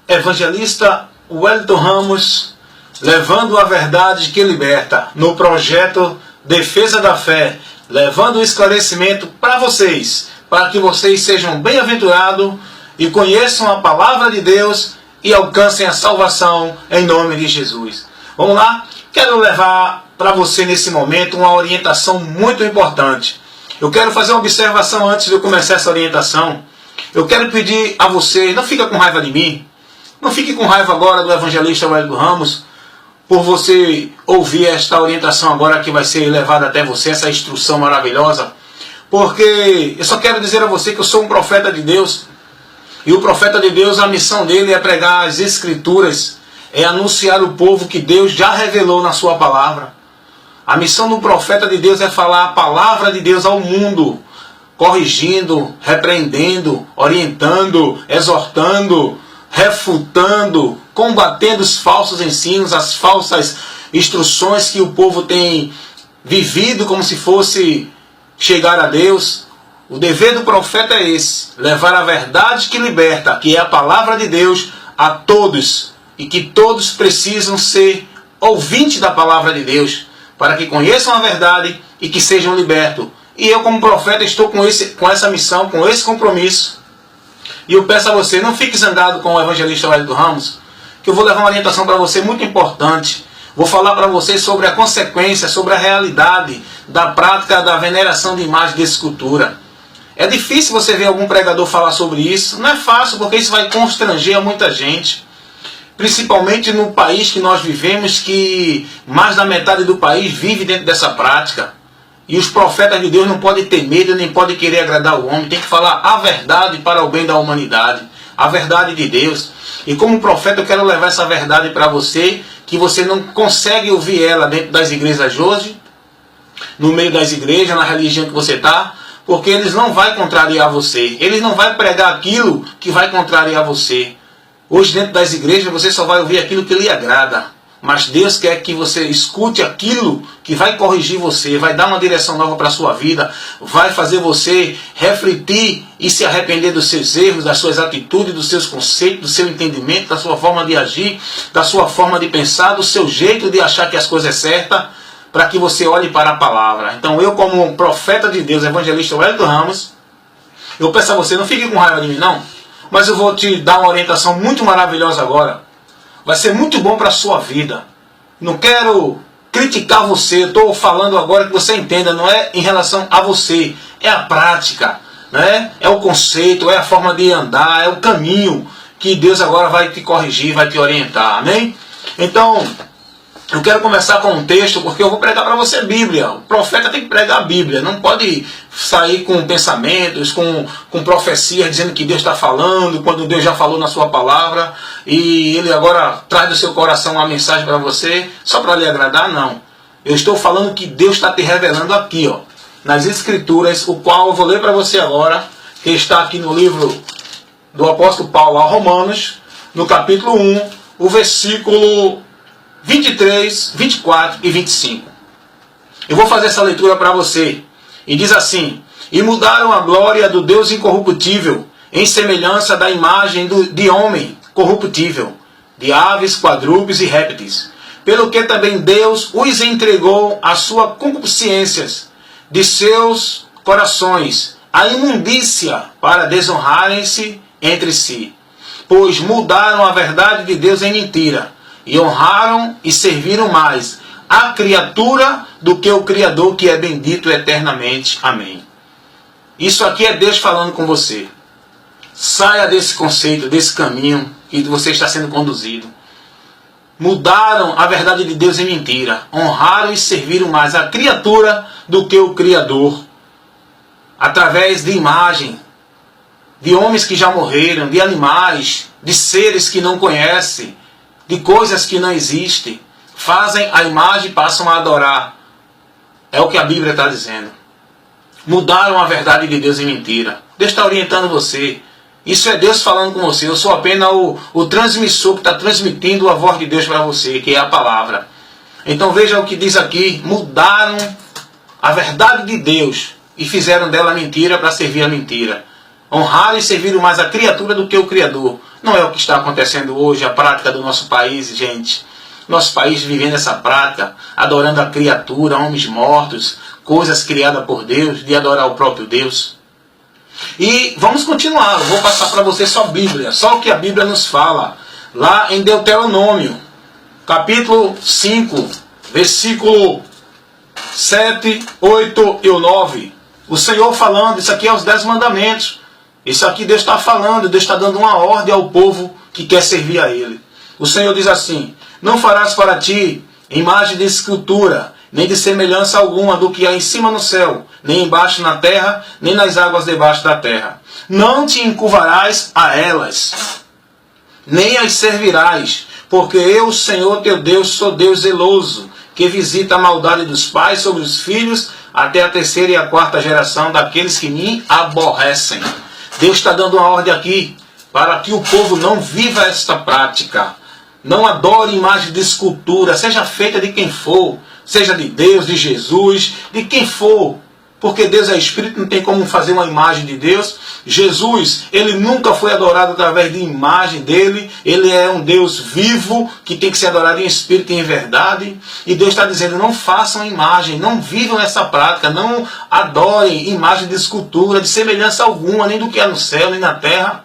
evangelista Wellington Ramos, levando a verdade que liberta, no projeto Defesa da Fé, levando o esclarecimento para vocês, para que vocês sejam bem-aventurados e conheçam a palavra de Deus e alcancem a salvação em nome de Jesus. Vamos lá? Quero levar para você nesse momento uma orientação muito importante. Eu quero fazer uma observação antes de eu começar essa orientação. Eu quero pedir a você, não fica com raiva de mim, não fique com raiva agora do evangelista Wellington Ramos, por você ouvir esta orientação agora que vai ser levada até você, essa instrução maravilhosa, porque eu só quero dizer a você que eu sou um profeta de Deus, e o profeta de Deus, a missão dele é pregar as Escrituras, é anunciar o povo que Deus já revelou na sua palavra. A missão do profeta de Deus é falar a palavra de Deus ao mundo, corrigindo, repreendendo, orientando, exortando, refutando, combatendo os falsos ensinos, as falsas instruções que o povo tem vivido como se fosse chegar a Deus. O dever do profeta é esse, levar a verdade que liberta, que é a palavra de Deus, a todos, e que todos precisam ser ouvintes da palavra de Deus, para que conheçam a verdade e que sejam libertos. E eu, como profeta, estou com essa missão, com esse compromisso. E eu peço a você, não fique zangado com o evangelista Wellington Ramos, que eu vou levar uma orientação para você muito importante. Vou falar para você sobre a consequência, sobre a realidade da prática da veneração de imagem de escultura. É difícil você ver algum pregador falar sobre isso. Não é fácil, porque isso vai constranger a muita gente. Principalmente no país que nós vivemos, que mais da metade do país vive dentro dessa prática. E os profetas de Deus não podem ter medo, nem podem querer agradar o homem. Tem que falar a verdade para o bem da humanidade. A verdade de Deus. E como profeta eu quero levar essa verdade para você, que você não consegue ouvir ela dentro das igrejas hoje, no meio das igrejas, na religião que você está, porque eles não vão contrariar você. Eles não vão pregar aquilo que vai contrariar você. Hoje dentro das igrejas você só vai ouvir aquilo que lhe agrada. Mas Deus quer que você escute aquilo que vai corrigir você, vai dar uma direção nova para a sua vida, vai fazer você refletir e se arrepender dos seus erros, das suas atitudes, dos seus conceitos, do seu entendimento, da sua forma de agir, da sua forma de pensar, do seu jeito de achar que as coisas é certas, para que você olhe para a palavra. Então eu, como um profeta de Deus, evangelista Wellington Ramos, eu peço a você, não fique com raiva de mim não, mas eu vou te dar uma orientação muito maravilhosa agora. Vai ser muito bom para a sua vida. Não quero criticar você, estou falando agora que você entenda, não é em relação a você, é a prática, né? É o conceito, é a forma de andar, é o caminho que Deus agora vai te corrigir, vai te orientar, amém? Então, eu quero começar com um texto, porque eu vou pregar para você Bíblia. O profeta tem que pregar a Bíblia, não pode sair com pensamentos, com profecias, dizendo que Deus está falando, quando Deus já falou na sua palavra, e Ele agora traz do seu coração uma mensagem para você, só para lhe agradar, não. Eu estou falando que Deus está te revelando aqui, ó, nas Escrituras, o qual eu vou ler para você agora, que está aqui no livro do apóstolo Paulo a Romanos, no capítulo 1, o versículo 23, 24 e 25. Eu vou fazer essa leitura para você. E diz assim: E mudaram a glória do Deus incorruptível, em semelhança da imagem de homem corruptível, de aves, quadrúpedes e répteis. Pelo que também Deus os entregou às suas concupiscências de seus corações, a imundícia, para desonrarem-se entre si. Pois mudaram a verdade de Deus em mentira, e honraram e serviram mais a criatura do que o Criador, que é bendito eternamente. Amém. Isso aqui é Deus falando com você. Saia desse conceito, desse caminho que você está sendo conduzido. Mudaram a verdade de Deus em mentira. Honraram e serviram mais a criatura do que o Criador. Através de imagem, de homens que já morreram, de animais, de seres que não conhecem, de coisas que não existem, fazem a imagem e passam a adorar. É o que a Bíblia está dizendo. Mudaram a verdade de Deus em mentira. Deus está orientando você. Isso é Deus falando com você. Eu sou apenas o transmissor que está transmitindo a voz de Deus para você, que é a palavra. Então veja o que diz aqui. Mudaram a verdade de Deus e fizeram dela mentira para servir a mentira. Honrar e servir mais a criatura do que o Criador. Não é o que está acontecendo hoje, a prática do nosso país, gente. Nosso país vivendo essa prática, adorando a criatura, homens mortos, coisas criadas por Deus, de adorar o próprio Deus. E vamos continuar, eu vou passar para você só a Bíblia, só o que a Bíblia nos fala. Lá em Deuteronômio, capítulo 5, versículo 7, 8 e 9. O Senhor falando, isso aqui é os 10 mandamentos. Isso aqui Deus está falando, Deus está dando uma ordem ao povo que quer servir a Ele. O Senhor diz assim: não farás para ti imagem de escultura, nem de semelhança alguma do que há em cima no céu, nem embaixo na terra, nem nas águas debaixo da terra. Não te encurvarás a elas, nem as servirás, porque eu, o Senhor teu Deus, sou Deus zeloso, que visita a maldade dos pais sobre os filhos, até a 3ª e a 4ª geração daqueles que me aborrecem. Deus está dando uma ordem aqui, para que o povo não viva esta prática. Não adore imagem de escultura, seja feita de quem for, seja de Deus, de Jesus, de quem for. Porque Deus é Espírito, não tem como fazer uma imagem de Deus. Jesus, ele nunca foi adorado através de imagem dele. Ele é um Deus vivo, que tem que ser adorado em Espírito e em verdade. E Deus está dizendo, não façam imagem, não vivam essa prática, não adorem imagem de escultura, de semelhança alguma, nem do que há no céu, nem na terra,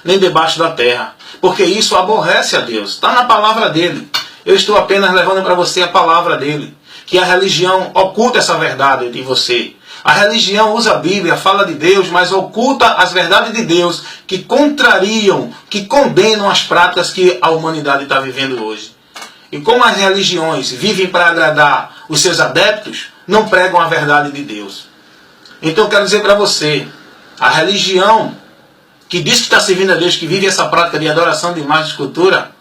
nem debaixo da terra. Porque isso aborrece a Deus. Está na palavra dele. Eu estou apenas levando para você a palavra dele. Que a religião oculta essa verdade de você. A religião usa a Bíblia, fala de Deus, mas oculta as verdades de Deus que contrariam, que condenam as práticas que a humanidade está vivendo hoje. E como as religiões vivem para agradar os seus adeptos, não pregam a verdade de Deus. Então eu quero dizer para você, a religião que diz que está servindo a Deus, que vive essa prática de adoração de imagem de escultura,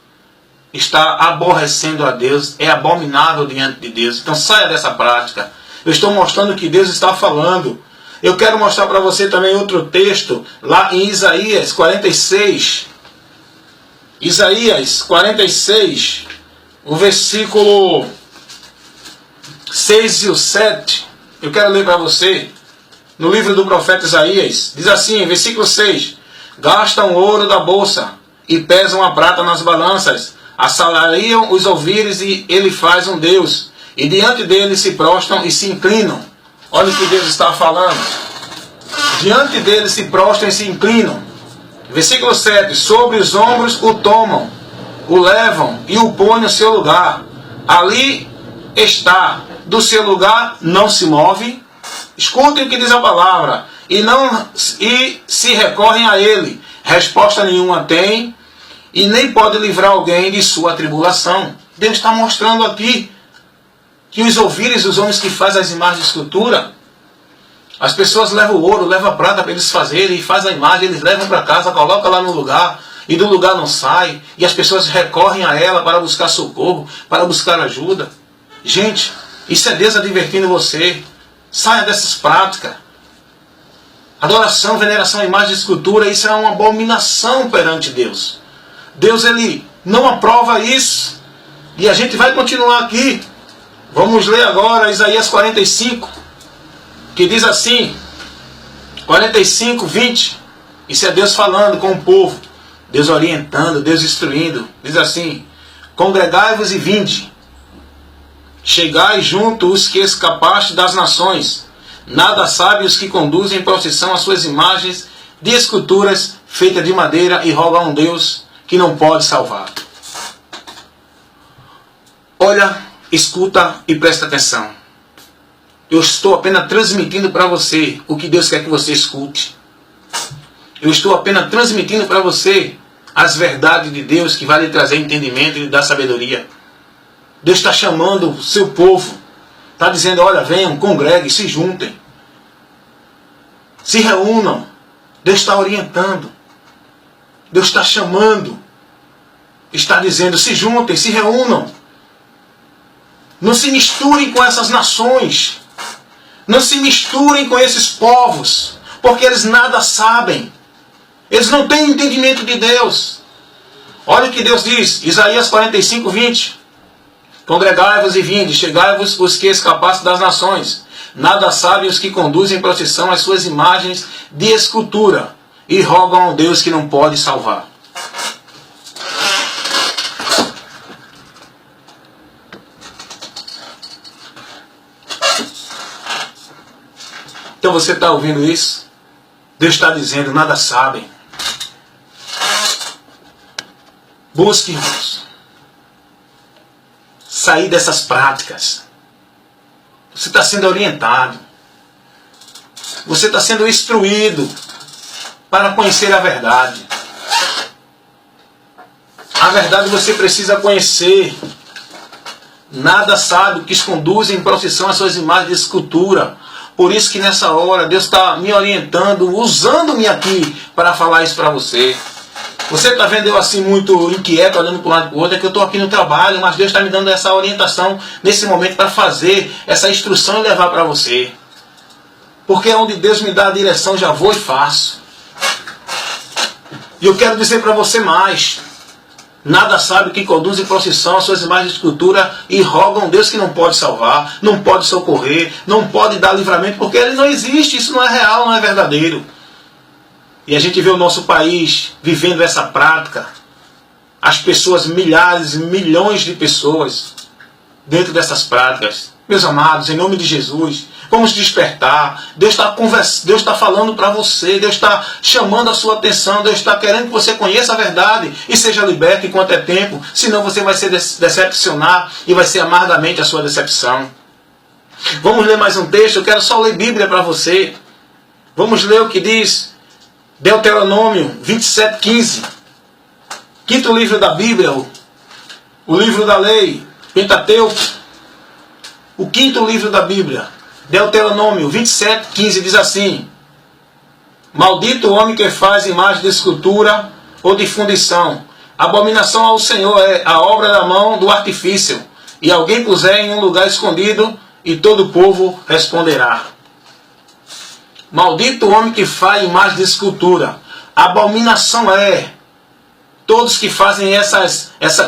está aborrecendo a Deus, é abominável diante de Deus. Então saia dessa prática. Eu estou mostrando o que Deus está falando. Eu quero mostrar para você também outro texto, lá em Isaías 46. Isaías 46, o versículo 6 e o 7. Eu quero ler para você, no livro do profeta Isaías. Diz assim, versículo 6. Gastam ouro da bolsa e pesam a prata nas balanças. Assalariam os ouvires e ele faz um Deus. E diante dele se prostram e se inclinam. Olha o que Deus está falando. Diante dele se prostram e se inclinam. Versículo 7. Sobre os ombros o tomam, o levam e o põem no seu lugar. Ali está. Do seu lugar não se move. Escutem o que diz a palavra. E se recorrem a ele. Resposta nenhuma tem. E nem pode livrar alguém de sua tribulação. Deus está mostrando aqui que os ouvires, os homens que fazem as imagens de escultura, as pessoas levam o ouro, levam a prata para eles fazerem, e fazem a imagem, eles levam para casa, colocam lá no lugar, e do lugar não sai, e as pessoas recorrem a ela para buscar socorro, para buscar ajuda. Gente, isso é Deus advertindo você. Saia dessas práticas. Adoração, veneração à imagem de escultura, isso é uma abominação perante Deus. Deus, ele não aprova isso. E a gente vai continuar aqui. Vamos ler agora Isaías 45, que diz assim, 45, 20. Isso é Deus falando com o povo. Deus orientando, Deus instruindo. Diz assim, congregai-vos e vinde. Chegai junto os que escapaste das nações. Nada sabem os que conduzem em procissão as suas imagens de esculturas feitas de madeira e rogam a um Deus que não pode salvar. Olha, escuta e presta atenção. Eu estou apenas transmitindo para você o que Deus quer que você escute. Eu estou apenas transmitindo para você as verdades de Deus que vai lhe trazer entendimento e lhe dar sabedoria. Deus está chamando o seu povo. Está dizendo, olha, venham, congreguem, se juntem. Se reúnam. Deus está orientando. Deus está chamando. Está dizendo, se juntem, se reúnam. Não se misturem com essas nações. Não se misturem com esses povos. Porque eles nada sabem. Eles não têm entendimento de Deus. Olha o que Deus diz. Isaías 45, 20. Congregai-vos e vinde, chegai-vos os que escapaste das nações. Nada sabem os que conduzem em procissão as suas imagens de escultura, e rogam ao Deus que não pode salvar. Então você está ouvindo isso? Deus está dizendo, nada sabem. Busque, irmãos, sair dessas práticas. Você está sendo orientado. Você está sendo instruído para conhecer a verdade. A verdade você precisa conhecer. Nada sabe que conduzem em procissão as suas imagens de escultura. Por isso que nessa hora Deus está me orientando, usando-me aqui para falar isso para você. Você está vendo eu assim muito inquieto, olhando para um lado e para o outro, é que eu estou aqui no trabalho, mas Deus está me dando essa orientação nesse momento para fazer essa instrução e levar para você. Porque onde Deus me dá a direção, já vou e faço. E eu quero dizer para você mais. Nada sabe que conduz em procissão as suas imagens de escultura e rogam a Deus que não pode salvar, não pode socorrer, não pode dar livramento, porque ele não existe, isso não é real, não é verdadeiro. E a gente vê o nosso país vivendo essa prática. As pessoas, milhares e milhões de pessoas dentro dessas práticas. Meus amados, em nome de Jesus, vamos despertar. Deus está falando para você, Deus está chamando a sua atenção, Deus está querendo que você conheça a verdade e seja liberto enquanto é tempo, senão você vai se decepcionar e vai ser amargamente a sua decepção. Vamos ler mais um texto, eu quero só ler Bíblia para você. Vamos ler o que diz Deuteronômio 27:15. Quinto livro da Bíblia, o livro da lei, Pentateuco. O quinto livro da Bíblia, Deuteronômio 27:15 diz assim: Maldito o homem que faz imagem de escultura ou de fundição. Abominação ao Senhor é a obra da mão do artifício, e alguém puser em um lugar escondido, e todo o povo responderá. Maldito o homem que faz imagem de escultura. Abominação é todos que fazem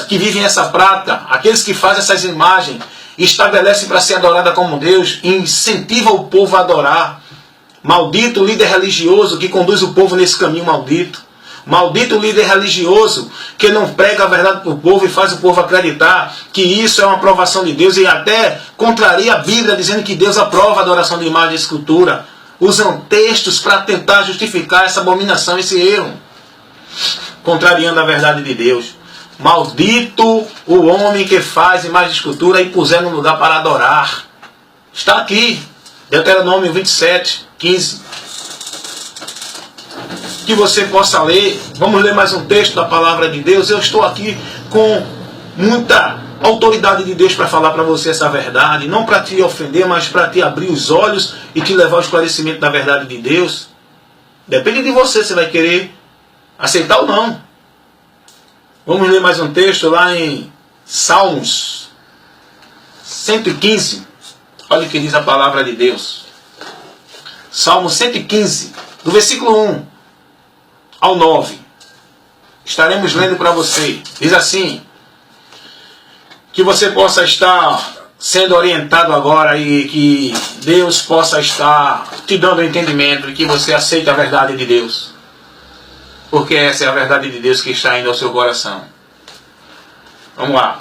que vivem essa prática, aqueles que fazem essas imagens, estabelecem para ser adorada como Deus, e incentiva o povo a adorar. Maldito o líder religioso que conduz o povo nesse caminho maldito. Maldito o líder religioso que não prega a verdade para o povo e faz o povo acreditar que isso é uma aprovação de Deus e até contraria a Bíblia dizendo que Deus aprova a adoração de imagem e escultura. Usam textos para tentar justificar essa abominação, esse erro, contrariando a verdade de Deus. Maldito o homem que faz imagem de escultura e puser num lugar para adorar. Está aqui, Deuteronômio 27:15. Que você possa ler. Vamos ler mais um texto da palavra de Deus. Eu estou aqui com muita autoridade de Deus para falar para você essa verdade. Não para te ofender, mas para te abrir os olhos e te levar ao esclarecimento da verdade de Deus. Depende de você se vai querer aceitar ou não. Vamos ler mais um texto lá em Salmos 115. Olha o que diz a palavra de Deus. Salmo 115, do versículo 1 ao 9. Estaremos lendo para você. Diz assim: que você possa estar sendo orientado agora e que Deus possa estar te dando entendimento e que você aceite a verdade de Deus. Porque essa é a verdade de Deus que está indo ao seu coração. Vamos lá.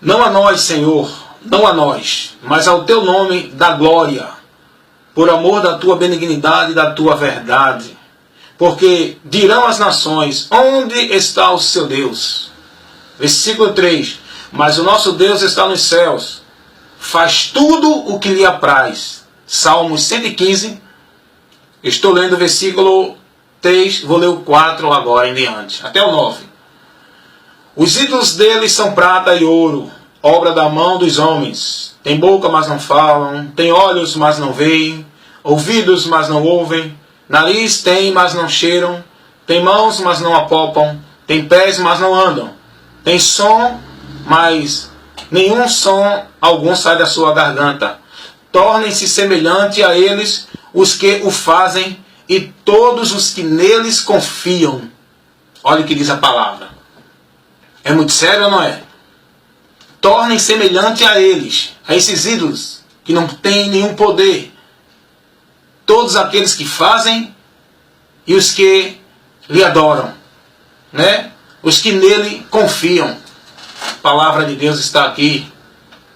Não a nós, Senhor, não a nós, mas ao teu nome dá glória, por amor da tua benignidade e da tua verdade. Porque dirão as nações: onde está o seu Deus? Versículo 3. Mas o nosso Deus está nos céus, faz tudo o que lhe apraz. Salmos 115. Estou lendo o versículo 3, vou ler o 4 agora em diante, até o 9. Os ídolos deles são prata e ouro, obra da mão dos homens. Tem boca, mas não falam, tem olhos, mas não veem, ouvidos, mas não ouvem, nariz tem, mas não cheiram, tem mãos, mas não apalpam, tem pés, mas não andam, tem som, mas nenhum som algum sai da sua garganta. Tornem-se semelhante a eles os que o fazem e todos os que neles confiam. Olha o que diz a palavra. É muito sério ou não é? Tornem semelhante a eles, a esses ídolos que não têm nenhum poder. Todos aqueles que fazem e os que lhe adoram, né? Os que nele confiam. A palavra de Deus está aqui.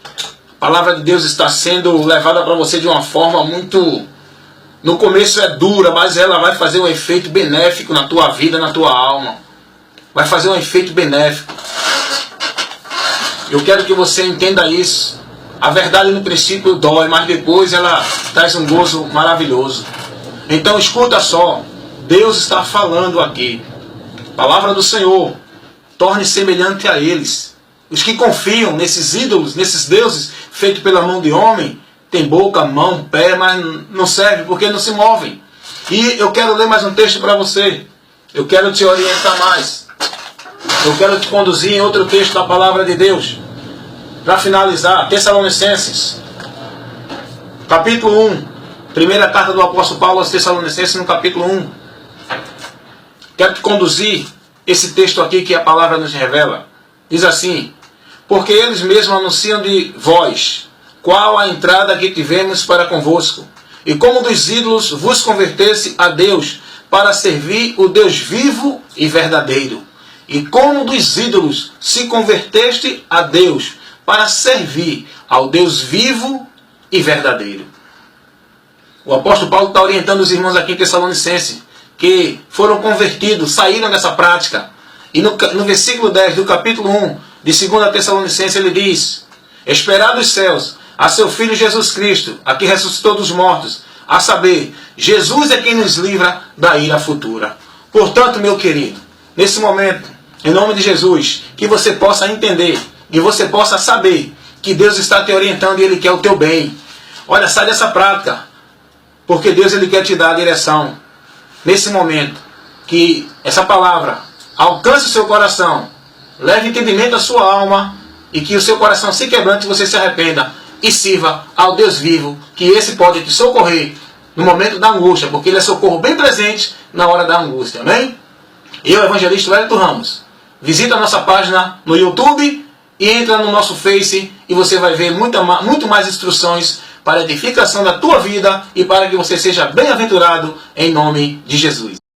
A palavra de Deus está sendo levada para você de uma forma muito... No começo é dura, mas ela vai fazer um efeito benéfico na tua vida, na tua alma. Vai fazer um efeito benéfico. Eu quero que você entenda isso. A verdade no princípio dói, mas depois ela traz um gozo maravilhoso. Então escuta só. Deus está falando aqui. Palavra do Senhor. Torne semelhante a eles. Os que confiam nesses ídolos, nesses deuses feitos pela mão de homem, tem boca, mão, pé, mas não serve porque não se movem. E eu quero ler mais um texto para você. Eu quero te orientar mais. Eu quero te conduzir em outro texto da palavra de Deus. Para finalizar, Tessalonicenses, capítulo 1. Primeira carta do apóstolo Paulo aos Tessalonicenses, no capítulo 1. Quero te conduzir esse texto aqui que a palavra nos revela. Diz assim: porque eles mesmos anunciam de vós qual a entrada que tivemos para convosco, e como dos ídolos vos convertesse a Deus, para servir o Deus vivo e verdadeiro. E como dos ídolos se converteste a Deus, para servir ao Deus vivo e verdadeiro. O apóstolo Paulo está orientando os irmãos aqui em Tessalonicense, que foram convertidos, saíram dessa prática. E no versículo 10 do capítulo 1 de 2 Tessalonicenses ele diz: esperar dos céus a seu Filho Jesus Cristo, a que ressuscitou dos mortos, a saber, Jesus é quem nos livra da ira futura. Portanto, meu querido, nesse momento, em nome de Jesus, que você possa entender e você possa saber que Deus está te orientando e Ele quer o teu bem. Olha, sai dessa prática, porque Deus Ele quer te dar a direção. Nesse momento, que essa palavra alcance o seu coração, leve entendimento à sua alma, e que o seu coração se quebrante e você se arrependa e sirva ao Deus vivo, que esse pode te socorrer no momento da angústia, porque Ele é socorro bem presente na hora da angústia, amém? Eu, evangelista Wellington Ramos, visita a nossa página no YouTube e entra no nosso Face e você vai ver muito mais instruções para a edificação da tua vida e para que você seja bem-aventurado em nome de Jesus.